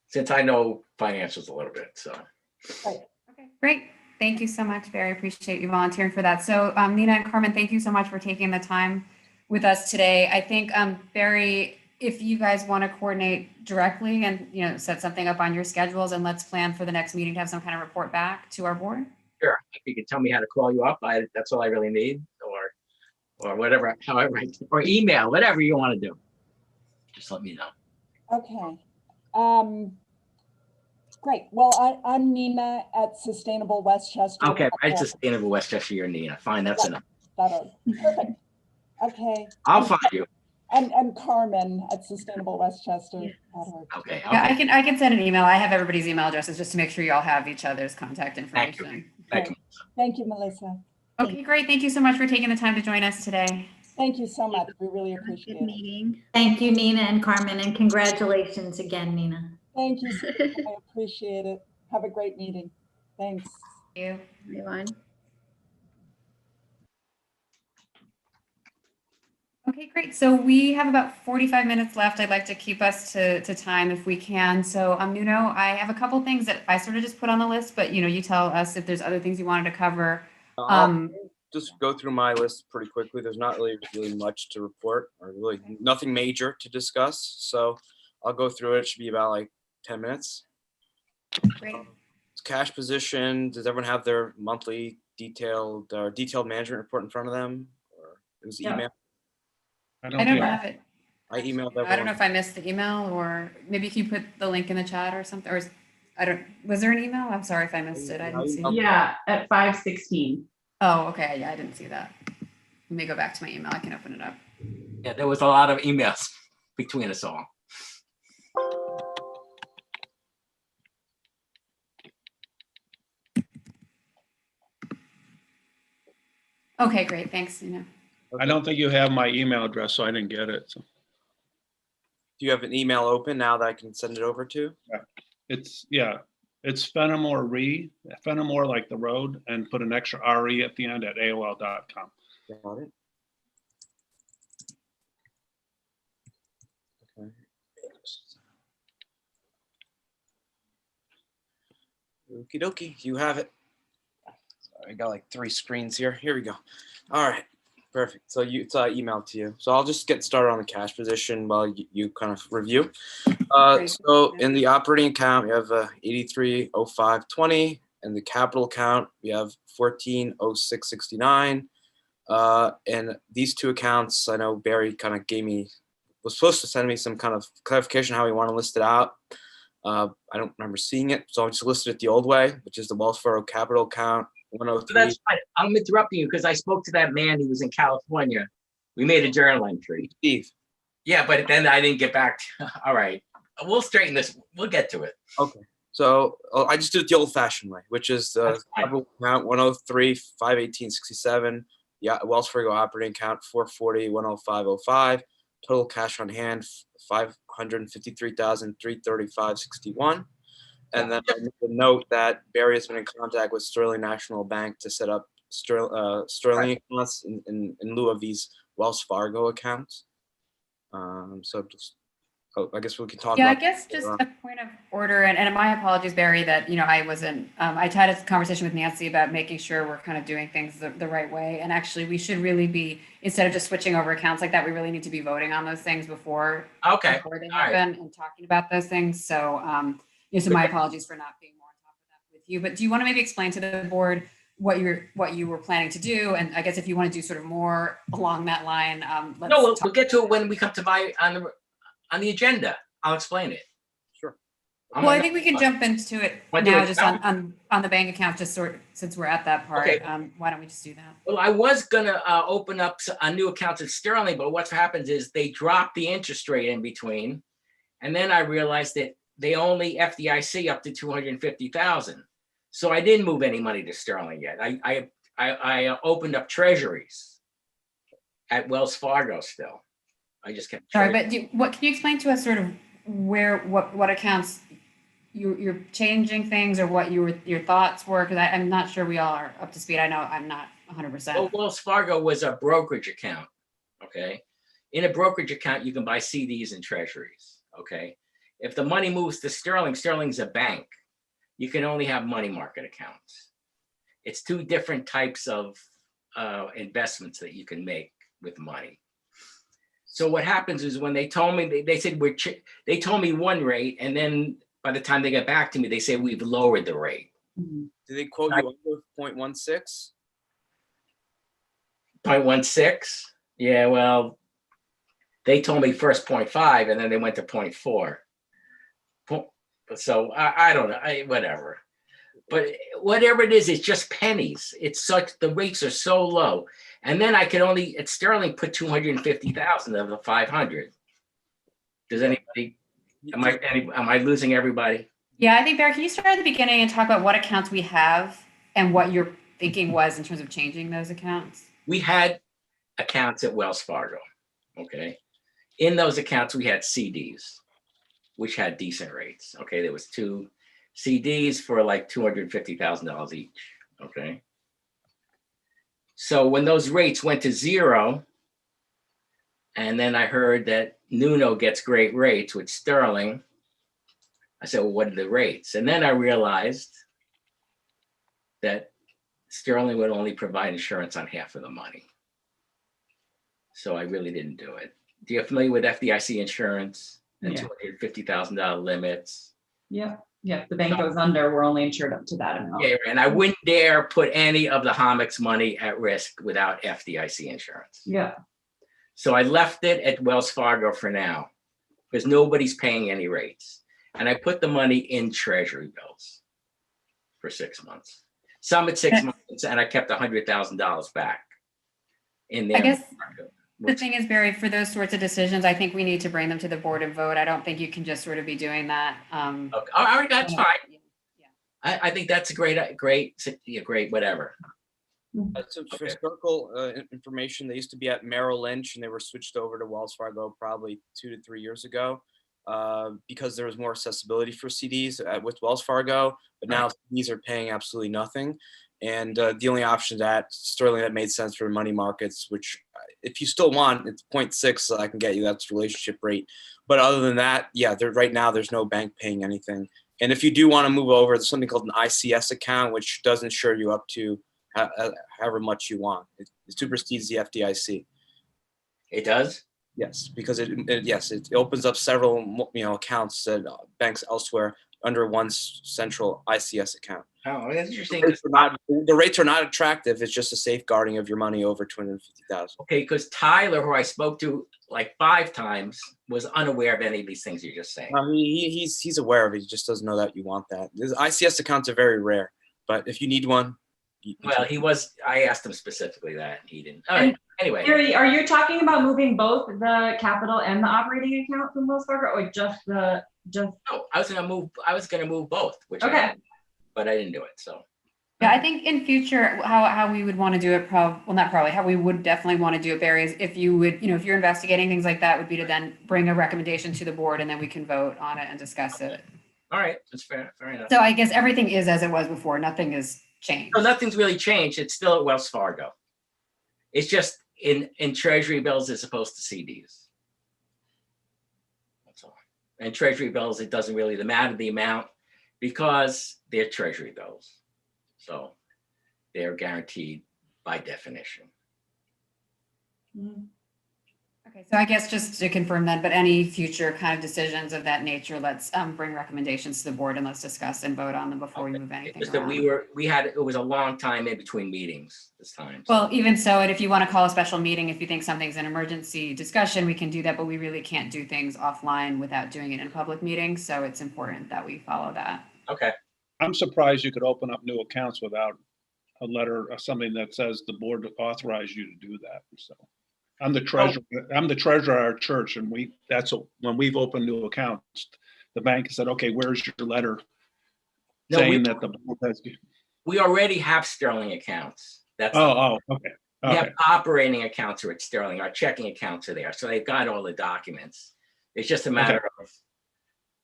Since I know financials a little bit, so. Okay, great. Thank you so much, Barry. Appreciate you volunteering for that. So Nina and Carmen, thank you so much for taking the time with us today. I think Barry, if you guys want to coordinate directly and set something up on your schedules, and let's plan for the next meeting to have some kind of report back to our board. Sure, if you can tell me how to call you up, that's all I really need, or whatever, however, or email, whatever you want to do. Just let me know. Okay. Great. Well, I'm Nina at Sustainable Westchester. Okay, right, Sustainable Westchester, you're Nina. Fine, that's enough. Perfect. Okay. I'll find you. And Carmen at Sustainable Westchester. Okay. Yeah, I can send an email. I have everybody's email addresses just to make sure you all have each other's contact information. Thank you. Thank you, Melissa. Okay, great. Thank you so much for taking the time to join us today. Thank you so much. We really appreciate Good it. meeting. Thank you, Nina and Carmen, and congratulations again, Nina. Thank you so much. I appreciate it. Have a great meeting. Thanks. Thank you. Everyone. Okay, great. So we have about 45 minutes left. I'd like to keep us to time if we can. So Nuno, I have a couple things that I sort of just put on the list, but you tell us if there's other things you wanted to cover. I'll just go through my list pretty quickly. There's not really much to report, or really nothing major to discuss. So I'll go through it. It should be about like 10 minutes. Great. Cash position. Does everyone have their monthly detailed management report in front of them? Or it was email? I don't have it. I emailed everyone. I don't know if I missed the email, or maybe if you put the link in the chat or something, or was there an email? I'm sorry if I missed it. I didn't see it. Yeah, at 5:16. Oh, okay. Yeah, I didn't see that. Let me go back to my email. I can open it up. Yeah, there was a lot of emails between us all. Okay, great. Thanks, Nina. I don't think you have my email address, so I didn't get it. So Do you have an email open now that I can send it over to? it's, yeah, it's Fenimore like the road, and put an extra RE at the end at AOL.com. Got it. Okay. Okie dokie, you have it. Sorry, I got like 3 screens here. Here we go. All right, perfect. So it's emailed to you. So I'll just get started on the cash position while you kind of review. Great. So in the operating account, we have 830520. In the capital account, we have 140669. And these 2 accounts, I know Barry kind of was supposed to send me some kind of clarification how we want to list it out. I don't remember seeing it, so I just listed it the old way, which is the Wells Fargo capital account, So 103. that's fine. I'm interrupting you because I spoke to that man who was in California. We made a journal entry. Steve. Yeah, but then I didn't get back to, all right. We'll straighten this. We'll get to it. Okay. So I just did it the old-fashioned way, which is the That's fine. capital account 103,518.67. Yeah, Wells Fargo operating account 440,105.05. Total cash on hand 553,335.61. And then I made a note that Barry has been in contact with Sterling National Bank to set up Sterling accounts in lieu of these Wells Fargo accounts. So just, I guess we can talk Yeah, I about. guess just a point of order, and my apologies, Barry, that, I wasn't, I had a conversation with Nancy about making sure we're kind of doing things the right way. And actually, we should really be, instead of just switching over accounts like that, we really need to be voting on those things before they All right. happen and talking about those things. So, so my apologies for not being more on top of that with you. But do you want to maybe explain to the board what you were planning to do? And I guess if you want to do sort of more along that line, let's No, we'll talk. get to it when we come to on the agenda. I'll explain it. Sure. Well, I think we can jump into it Wanna do now, it just now? on the bank account, just since we're at that part. Okay. Why don't we just do that? Well, I was gonna open up a new account at Sterling, but what happens is they drop the interest rate in between, and then I realized that they only FDIC up to 250,000. So I didn't move any money to Sterling yet. I opened up treasuries at Wells Fargo still. I just kept. Sorry, but what can you explain to us sort of what accounts you're changing things, or what your thoughts were? Because I'm not sure we all are up to speed. I know I'm not 100%. Well, Wells Fargo was a brokerage account. Okay. In a brokerage account, you can buy CDs and treasuries. Okay. If the money moves to Sterling, Sterling's a bank. You can only have money market accounts. It's 2 different types of investments that you can make with money. So what happens is when they told me, they said they told me one rate, and then by the time they get back to me, they say we've lowered the rate. Did they quote you under 0.16? 0.16? Yeah, well, they told me first 0.5, and then they went to 0.4. So I don't know, whatever. But whatever it is, it's just pennies. It's such, the rates are so low. And then I could only, at Sterling, put 250,000 of the 500. Does anybody, am I losing everybody? Yeah, I think, Barry, can you start at the beginning and talk about what accounts we have and what your thinking was in terms of changing those accounts? We had accounts at Wells Fargo, okay? In those accounts, we had CDs, which had decent rates, okay? There was 2 CDs for like $250,000 each, okay? So when those rates went to 0, and then I heard that Nuno gets great rates with Sterling, I said, well, what are the rates? And then I realized that Sterling would only provide insurance on half of the money. So I really didn't do it. Do you familiar with FDIC insurance and $250,000 limits? Yeah. Yeah. If the bank goes under, we're only insured up to that amount. Yeah, and I wouldn't dare put any of the Homix money at risk without FDIC insurance. Yeah. So I left it at Wells Fargo for now because nobody's paying any rates. And I put the money in treasury bills for 6 months. Some at 6 months, and I kept $100,000 back in there. I guess the thing is, Barry, for those sorts of decisions, I think we need to bring them to the board and vote. I don't think you can just sort of be doing that. Okay, all right, that's fine. Yeah. I think that's a great, whatever. Some Okay. historical information. They used to be at Merrill Lynch, and they were switched over to Wells Fargo probably 2 to 3 years ago because there was more accessibility for CDs with Wells Fargo. But now CDs are paying absolutely nothing, and the only options at Sterling that made sense for money markets, which if you still want, it's 0.6 I can get you. That's relationship rate. But other than that, yeah, right now there's no bank paying anything. And if you do want to move over, there's something called an ICS account, which does insure you up to however much you want. It supersedes the FDIC. It does? Yes, because it opens up several accounts at banks elsewhere under one central ICS account. Oh, that's interesting. The rates are not attractive. It's just a safeguarding of your money over 250,000. Okay, because Tyler, who I spoke to like 5 times, was unaware of any of these things you're just saying. He's aware of it. He just doesn't know that you want that. ICS accounts are very rare, but if you need one, well, I asked him specifically that, and he didn't. All right. Anyway. Gary, are you talking about moving both the capital and the operating account from Wells Fargo, or just? No, I was gonna move both, which but I didn't do it. So. Yeah, I think in future, how we would want to do it, how we would definitely want to do it, Barry, is if you would, if you're investigating things like that, would be to then bring a recommendation to the board, and then we can vote on it and discuss it. All right, that's fair enough. So I guess everything is as it was before. Nothing has changed. No, nothing's really changed. It's still at Wells Fargo. It's just in Treasury bills as opposed to CDs. That's all. And Treasury bills, it doesn't really matter the amount because they're Treasury bills. So they're guaranteed by definition. Okay, so I guess just to confirm that, but any future kind of decisions of that nature, let's bring recommendations to the board and let's discuss and vote on them before we move anything Just that around. it was a long time in between meetings this time. Well, even so, and if you want to call a special meeting, if you think something's an emergency discussion, we can do that, but we really can't do things offline without doing it in a public meeting. So it's important that we follow that. Okay. I'm surprised you could open up new accounts without a letter or something that says the board authorized you to do that. So I'm the treasurer. I'm the treasurer of our church, and when we've opened new accounts, the bank said, "Okay, where's your letter saying that the board has?" We already have Sterling accounts. That's okay. We have operating accounts are at Sterling. Our checking accounts are there, so they've got all the documents. It's just a matter of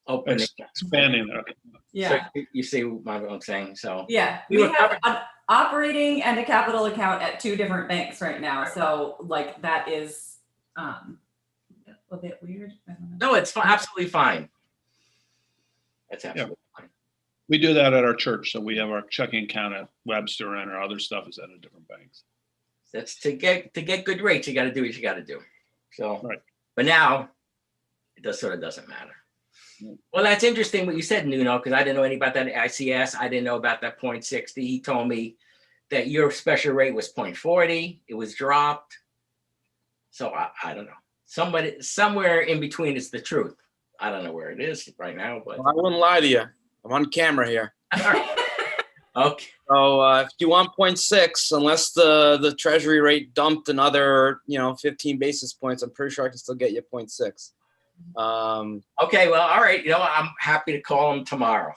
opening. Expanding it. Yeah. So you see what I'm saying? So Yeah, we have an operating and a capital account at 2 different banks right now. So like that is a bit weird. I don't know. no, it's absolutely fine. That's absolutely fine. We do that at our church. So we have our checking account at Webster, and our other stuff is at a different banks. That's to get good rates. You got to do what you got to do. So, Right. But now it doesn't matter. Well, that's interesting what you said, Nuno, because I didn't know anything about that ICS. I didn't know about that 0.60. He told me that your special rate was 0.40. It was dropped. So I don't know. Somewhere in between is the truth. I don't know where it is right now, but I wouldn't lie to you. I'm on camera here. okay. So if you want 0.6, unless the Treasury rate dumped another 15 basis points, I'm pretty sure I can still get you 0.6. Okay, well, all right. I'm happy to call him tomorrow.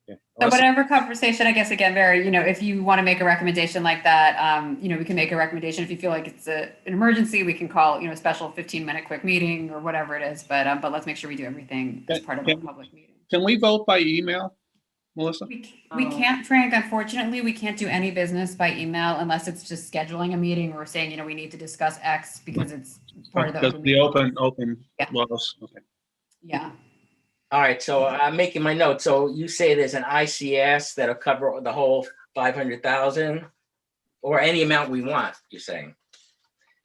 Yeah. So whatever conversation, I guess, again, Barry, if you want to make a recommendation like that, we can make a recommendation. If you feel like it's an emergency, we can call, a special 15-minute quick meeting or whatever it is. But let's make sure we do everything as part of a public meeting. Can we vote by email, Melissa? We can't, Frank, unfortunately, we can't do any business by email unless it's just scheduling a meeting or saying, we need to discuss X because it's part of the. Because the open Yeah. laws. Okay. Yeah. All right, so I'm making my notes. So you say there's an ICS that'll cover the whole 500,000 or any amount we want, you're saying.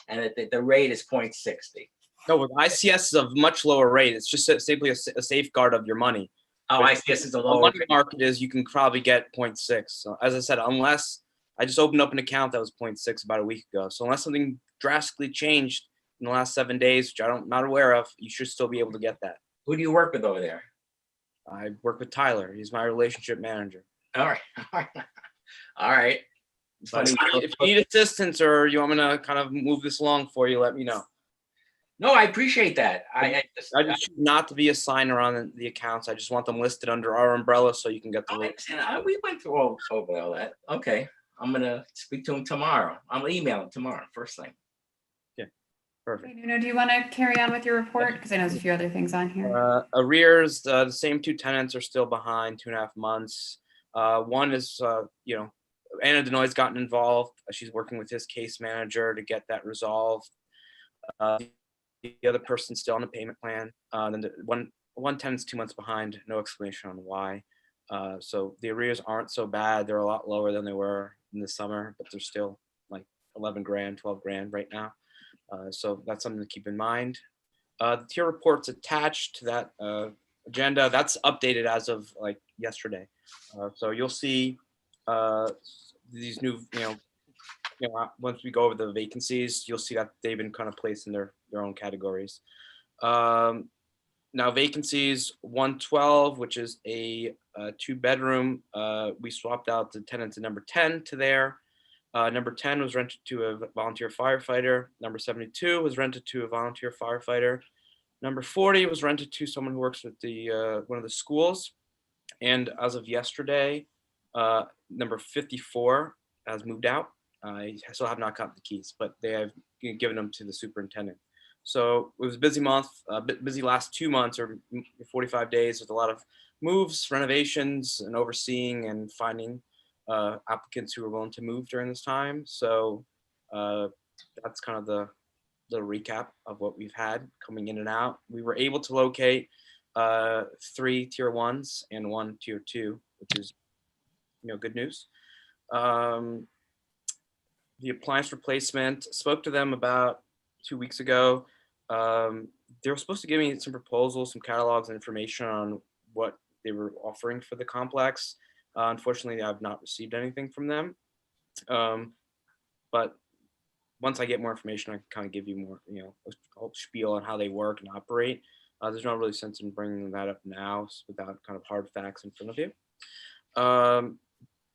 And that the rate is 0.60. No, with ICS is a much lower rate. It's just simply a safeguard of your money. Oh, ICS is a The lower money rate. market is you can probably get 0.6. So as I said, unless I just opened up an account that was 0.6 about a week ago. So unless something drastically changed in the last 7 days, which I'm not aware of, you should still be able to get that. Who do you work with over there? I work with Tyler. He's my relationship manager. All right. All right. But funny. if you need assistance or you want me to kind of move this along for you, let me know. No, I appreciate that. I just choose not to be a signer on the accounts. I just want them listed under our umbrella so you can get the I rate. understand. We went through over all that. Okay, I'm gonna speak to him tomorrow. I'm gonna email him tomorrow, first thing. Perfect. Okay, Nuno, do you want to carry on with your report? Because I know there's a few other things on here. Arrears, the same 2 tenants are still behind 2.5 months. One is, Anna Denoy's gotten involved. She's working with his case manager to get that resolved. The other person's still on the payment plan. Then the one tenant's 2 months behind, no explanation on why. So the arrears aren't so bad. They're a lot lower than they were in the summer, but they're still like 11 grand, 12 grand right now. So that's something to keep in mind. The tier report's attached to that agenda. That's updated as of like yesterday. So you'll see these new, once we go over the vacancies, you'll see that they've been kind of placed in their own categories. Now vacancies 112, which is a 2-bedroom. We swapped out the tenants in number 10 to there. Number 10 was rented to a volunteer firefighter. Number 72 was rented to a volunteer firefighter. Number 40 was rented to someone who works with the one of the schools. And as of yesterday, number 54 has moved out. I still have not gotten the keys, but they have given them to the superintendent. So it was a busy month, busy last 2 months or 45 days with a lot of moves, renovations, and overseeing and finding applicants who are willing to move during this time. So that's kind of the recap of what we've had coming in and out. We were able to locate 3 tier 1s and 1 tier 2, which is good news. The appliance replacement, spoke to them about 2 weeks ago. They were supposed to give me some proposals, some catalogs, and information on what they were offering for the complex. Unfortunately, I've not received anything from them. But once I get more information, I can kind of give you more, a whole spiel on how they work and operate. There's no really sense in bringing that up now without kind of hard facts in front of you.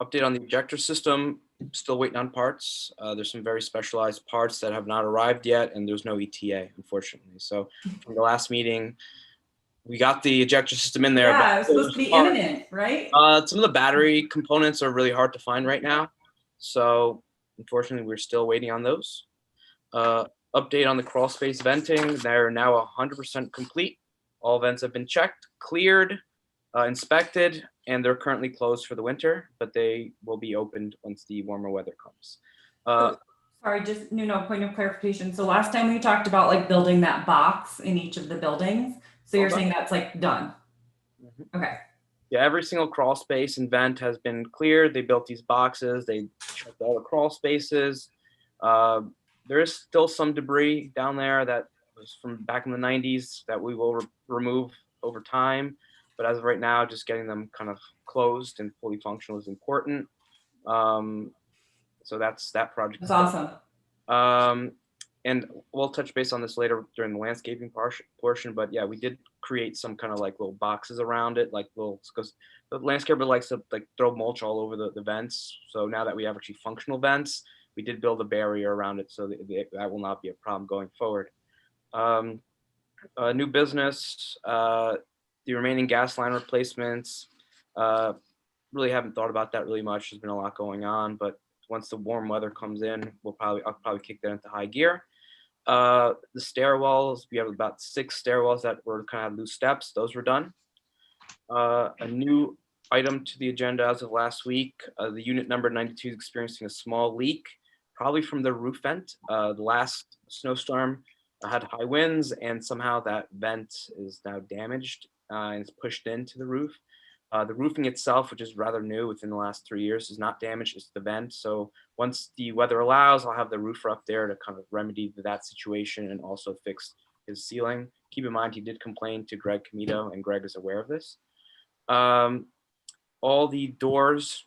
Update on the ejector system, still waiting on parts. There's some very specialized parts that have not arrived yet, and there's no ETA, unfortunately. So from the last meeting, we got the ejector system in there. Yeah, it's supposed to be imminent, right? Some of the battery components are really hard to find right now. So unfortunately, we're still waiting on those. Update on the crawl space venting. They're now 100% complete. All vents have been checked, cleared, inspected, and they're currently closed for the winter, but they will be opened once the warmer weather comes. Sorry, just point of clarification. So last time we talked about like building that box in each of the buildings. So you're saying that's like done? Mm-hmm. Okay. Yeah, every single crawl space and vent has been cleared. They built these boxes. They checked all the crawl spaces. There is still some debris down there that was from back in the 90s that we will remove over time. But as of right now, just getting them kind of closed and fully functional is important. So that's that project. That's awesome. And we'll touch base on this later during the landscaping portion. But yeah, we did create some kind of like little boxes around it, like little, because the landscaper likes to like throw mulch all over the vents. So now that we have actually functional vents, we did build a barrier around it so that will not be a problem going forward. New business, the remaining gas line replacements, really haven't thought about that really much. There's been a lot going on, but once the warm weather comes in, I'll probably kick that into high gear. The stairwells, we have about 6 stairwells that were kind of loose steps. Those were done. A new item to the agenda as of last week, the unit number 92 is experiencing a small leak, probably from the roof vent. The last snowstorm had high winds, and somehow that vent is now damaged and it's pushed into the roof. The roofing itself, which is rather new within the last 3 years, is not damaged, it's the vent. So once the weather allows, I'll have the roofer up there to kind of remedy that situation and also fix his ceiling. Keep in mind, he did complain to Greg Comito, and Greg is aware of this. All the doors,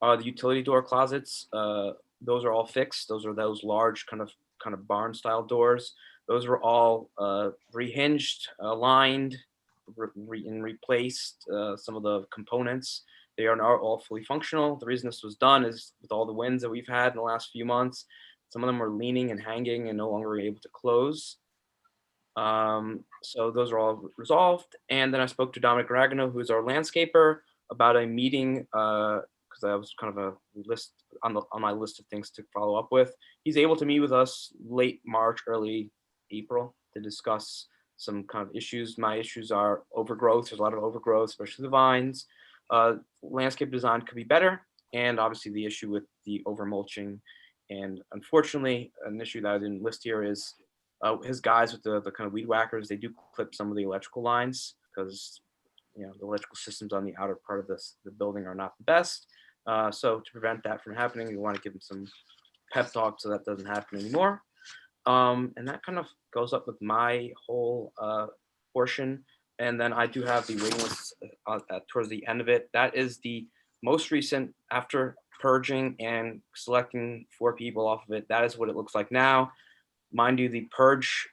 the utility door closets, those are all fixed. Those are those large kind of barn style doors. Those were all rehinged, aligned, and replaced some of the components. They are now all fully functional. The reason this was done is with all the winds that we've had in the last few months, some of them were leaning and hanging and no longer able to close. So those are all resolved. And then I spoke to Dominic Ragano, who's our landscaper, about a meeting, because that was kind of a list on my list of things to follow up with. He's able to meet with us late March, early April to discuss some kind of issues. My issues are overgrowth. There's a lot of overgrowth, especially the vines. Landscape design could be better, and obviously the issue with the overmulching. And unfortunately, an issue that I didn't list here is his guys with the kind of weed whackers. They do clip some of the electrical lines because the electrical systems on the outer part of the building are not the best. So to prevent that from happening, we want to give them some pep talk so that doesn't happen anymore. And that kind of goes up with my whole portion. And then I do have the waiting list towards the end of it. That is the most recent after purging and selecting 4 people off of it. That is what it looks like now. Mind you, the purge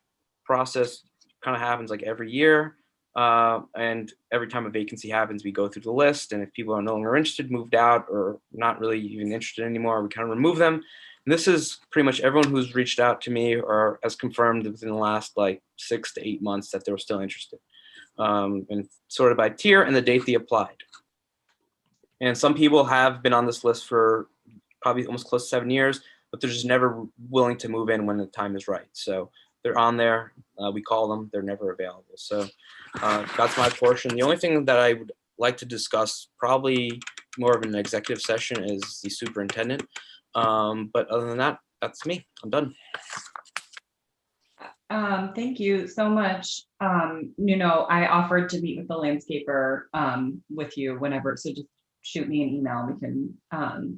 process kind of happens like every year. And every time a vacancy happens, we go through the list. And if people are no longer interested, moved out, or not really even interested anymore, we kind of remove them. And this is pretty much everyone who's reached out to me or has confirmed within the last like 6 to 8 months that they were still interested. And sorted by tier and the date they applied. And some people have been on this list for probably almost close to 7 years, but they're just never willing to move in when the time is right. So they're on there. We call them. They're never available. So that's my portion. The only thing that I would like to discuss, probably more of an executive session, is the superintendent. But other than that, that's me. I'm done. Thank you so much. I offered to meet with the landscaper with you whenever, so just shoot me an email. We can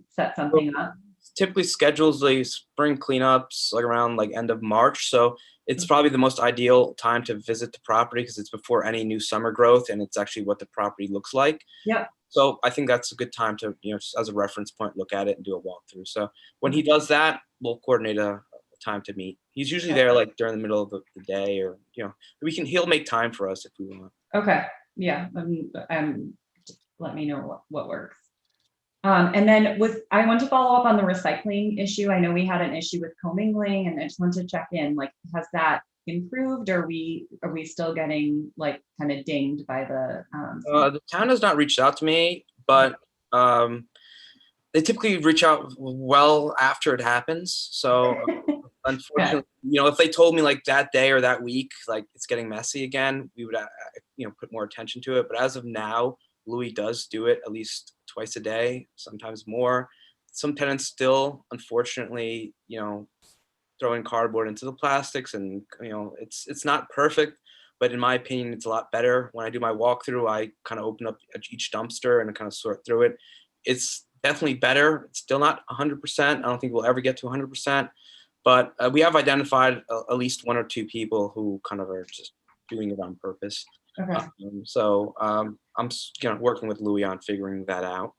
set something up. Typically schedules the spring cleanups like around like end of March. So it's probably the most ideal time to visit the property because it's before any new summer growth and it's actually what the property looks like. Yep. So I think that's a good time to, just as a reference point, look at it and do a walkthrough. So when he does that, we'll coordinate a time to meet. He's usually there like during the middle of the day, or he'll make time for us if we want. Okay. Yeah. Just let me know what works. And then I want to follow up on the recycling issue. I know we had an issue with commingling, and I just want to check in, like, has that improved? Or are we still getting like kind of dinged by the town has not reached out to me, but they typically reach out well after it happens. So unfortunately, if they told me like that day or that week, like it's getting messy again, we would put more attention to it. But as of now, Louis does do it at least twice a day, sometimes more. Some tenants still, unfortunately, throwing cardboard into the plastics, and it's not perfect, but in my opinion, it's a lot better. When I do my walkthrough, I kind of open up each dumpster and kind of sort through it. It's definitely better. It's still not 100%. I don't think we'll ever get to 100%, but we have identified at least 1 or 2 people who kind of are just doing it on purpose. Okay. I'm working with Louis on figuring that out.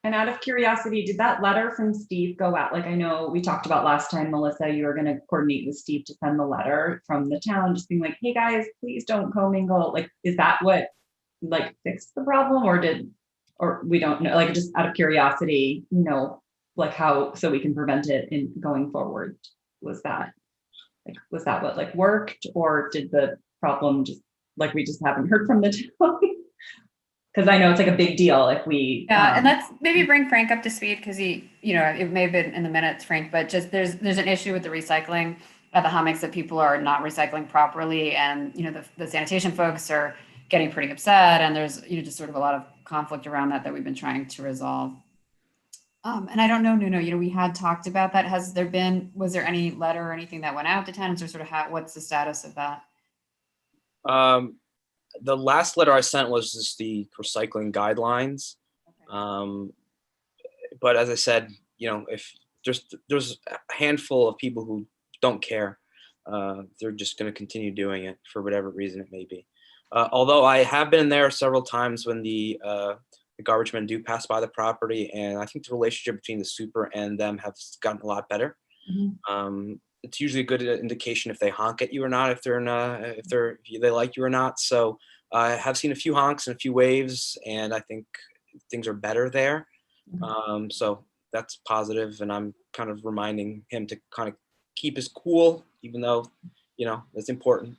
And out of curiosity, did that letter from Steve go out? Like, I know we talked about last time, Melissa, you were going to coordinate with Steve to send the letter from the town, just being like, hey guys, please don't commingle. Like, is that what like fixed the problem, or we don't know, like, just out of curiosity, like how, so we can prevent it in going forward? Was that what like worked, or did the problem just like, we just haven't heard from the town? Because I know it's like a big deal if we. Yeah, and let's maybe bring Frank up to speed, because he, it may have been in the minutes, Frank, but just there's an issue with the recycling at the hammocks, that people are not recycling properly, and the sanitation folks are getting pretty upset, and there's just sort of a lot of conflict around that we've been trying to resolve. And I don't know, Nuno, we had talked about that. Was there any letter or anything that went out to tenants, or sort of what's the status of that? The last letter I sent was just the recycling guidelines. Okay. But as I said, if there's a handful of people who don't care, they're just going to continue doing it for whatever reason it may be. Although I have been there several times when the garbage men do pass by the property, and I think the relationship between the super and them has gotten a lot better. Mm-hmm. It's usually a good indication if they honk at you or not, if they like you or not. So I have seen a few honks and a few waves, and I think things are better there. So that's positive, and I'm kind of reminding him to kind of keep his cool, even though, it's important.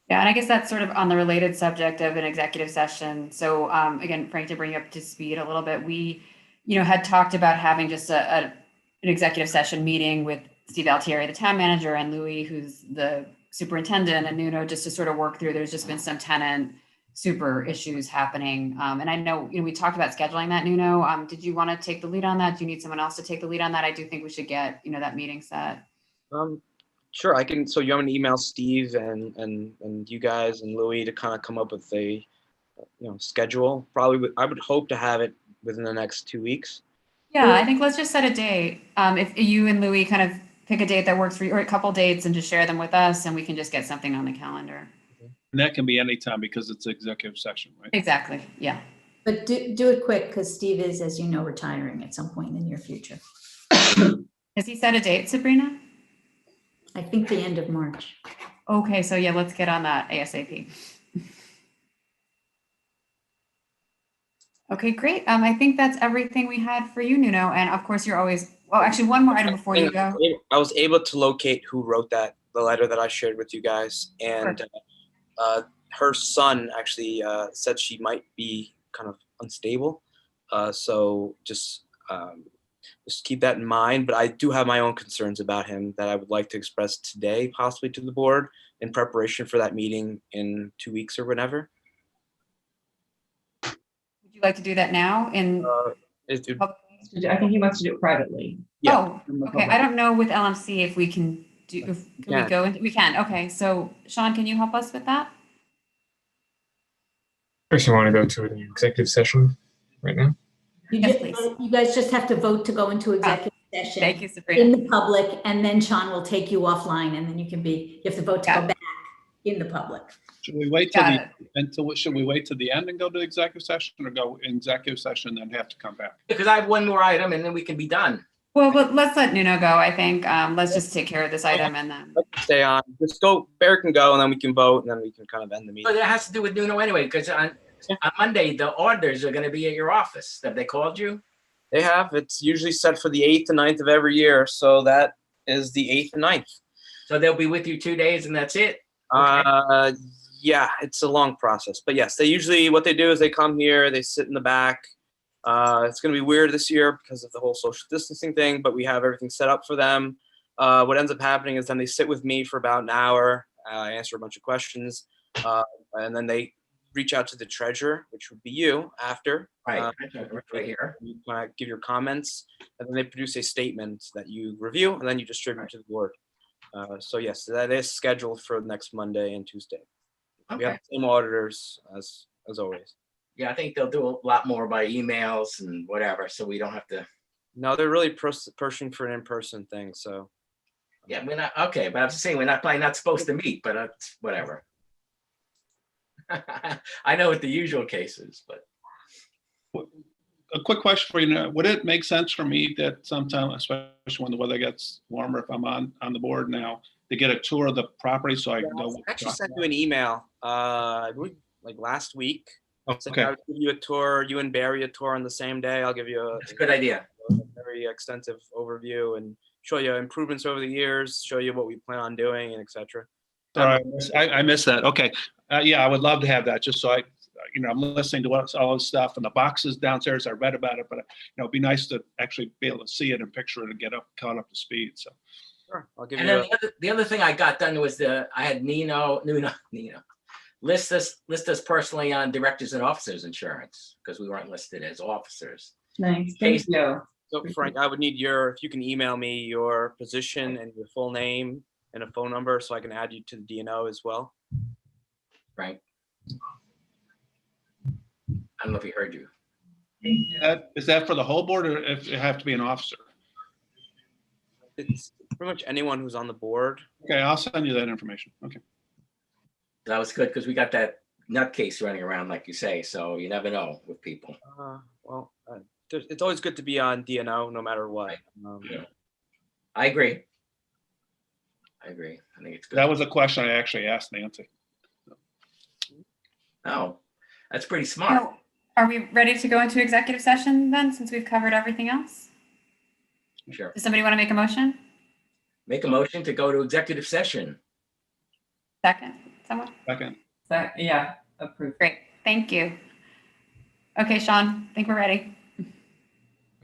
Yeah, and I guess that's sort of on the related subject of an executive session. So again, Frank, to bring you up to speed a little bit, we, had talked about having just an executive session meeting with Steve Altieri, the town manager, and Louis, who's the superintendent, and Nuno, just to sort of work through. There's just been some tenant super issues happening, and I know we talked about scheduling that. Nuno, did you want to take the lead on that? Do you need someone else to take the lead on that? I do think we should get that meeting set. Sure, I can. So you want me to email Steve and you guys and Louis to kind of come up with a schedule? Probably, I would hope to have it within the next 2 weeks. Yeah, I think let's just set a date. If you and Louis kind of pick a date that works for you, or a couple dates, and just share them with us, and we can just get something on the calendar. And that can be anytime because it's executive session, right? Exactly. Yeah. But do it quick, because Steve is, as you know, retiring at some point in the near future. Has he set a date, Sabrina? I think the end of March. Okay, so yeah, let's get on that ASAP. Okay, great. I think that's everything we had for you, Nuno. And of course, you're always, well, actually, one more item before you go. I was able to locate who wrote the letter that I shared with you guys, and her son actually said she might be kind of unstable. So just keep that in mind. But I do have my own concerns about him that I would like to express today, possibly to the board, in preparation for that meeting in 2 weeks or whenever. Would you like to do that now? I think he wants to do it privately. Yeah. Oh, okay. I don't know with LMC if we can do. Can we go into? We can. Okay. So Sean, can you help us with that? First, you want to go to an executive session right now? Yes, please. You guys just have to vote to go into executive session. Thank you, Sabrina. In the public, and then Sean will take you offline, and then you have to vote to go back in the public. Should we wait should we wait till the end and go to executive session, or go in executive session and then have to come back? Because I have one more item and then we can be done. Well, but let's let Nuno go. I think let's just take care of this item and then. Let's stay on. Just go. Bear can go, and then we can vote, and then we can kind of end the meeting. But it has to do with Nuno anyway, because on Monday, the auditors are going to be at your office. Have they called you? They have. It's usually set for the 8th and 9th of every year, so that is the 8th and 9th. So they'll be with you 2 days and that's it? Okay. Yeah, it's a long process, but yes, what they do is they come here, they sit in the back. It's going to be weird this year because of the whole social distancing thing, but we have everything set up for them. What ends up happening is then they sit with me for about an hour, answer a bunch of questions, and then they reach out to the treasurer, which would be you after. Right here. You give your comments, and then they produce a statement that you review, and then you distribute to the board. So yes, that is scheduled for next Monday and Tuesday. Okay. We have the same auditors as always. Yeah, I think they'll do a lot more by emails and whatever, so we don't have to. No, they're really pushing for an in-person thing. So. Yeah, we're not okay, but I'm just saying we're probably not supposed to meet, but that's whatever. I know what the usual case is, but. A quick question for you. Would it make sense for me that sometime, especially when the weather gets warmer, if I'm on the board now, to get a tour of the property so I know? I actually sent you an email, I believe, like last week. Okay. I'll give you a tour, you and Barry a tour on the same day. I'll give you That's a good idea. A very extensive overview and show you improvements over the years, show you what we plan on doing, and etc. All right, I missed that. Okay. Yeah, I would love to have that, just so I'm listening to all this stuff, and the boxes downstairs, I read about it, but it'd be nice to actually be able to see it and picture it and get caught up to speed. So. Sure, I'll give And you. then the other thing I got done was I had Nuno list us personally on directors and officers insurance, because we weren't listed as officers. Nice, thank you. So Frank, I would need if you can email me your position and your full name and a phone number so I can add you to the D&O as well. Frank. I don't know if he heard you. Is that for the whole board, or if it have to be an officer? It's pretty much anyone who's on the board. Okay, I'll send you that information. Okay. That was good, because we got that nutcase running around, like you say, so you never know with people. It's always good to be on D&O no matter what. Yeah. I agree. I think it's good. That was a question I actually asked Nancy. Oh, that's pretty smart. So, are we ready to go into executive session then, since we've covered everything else? Sure. Does somebody want to make a motion? Make a motion to go to executive session. Second, someone? Second. Yeah, approved. Great, thank you. Okay, Sean, I think we're ready.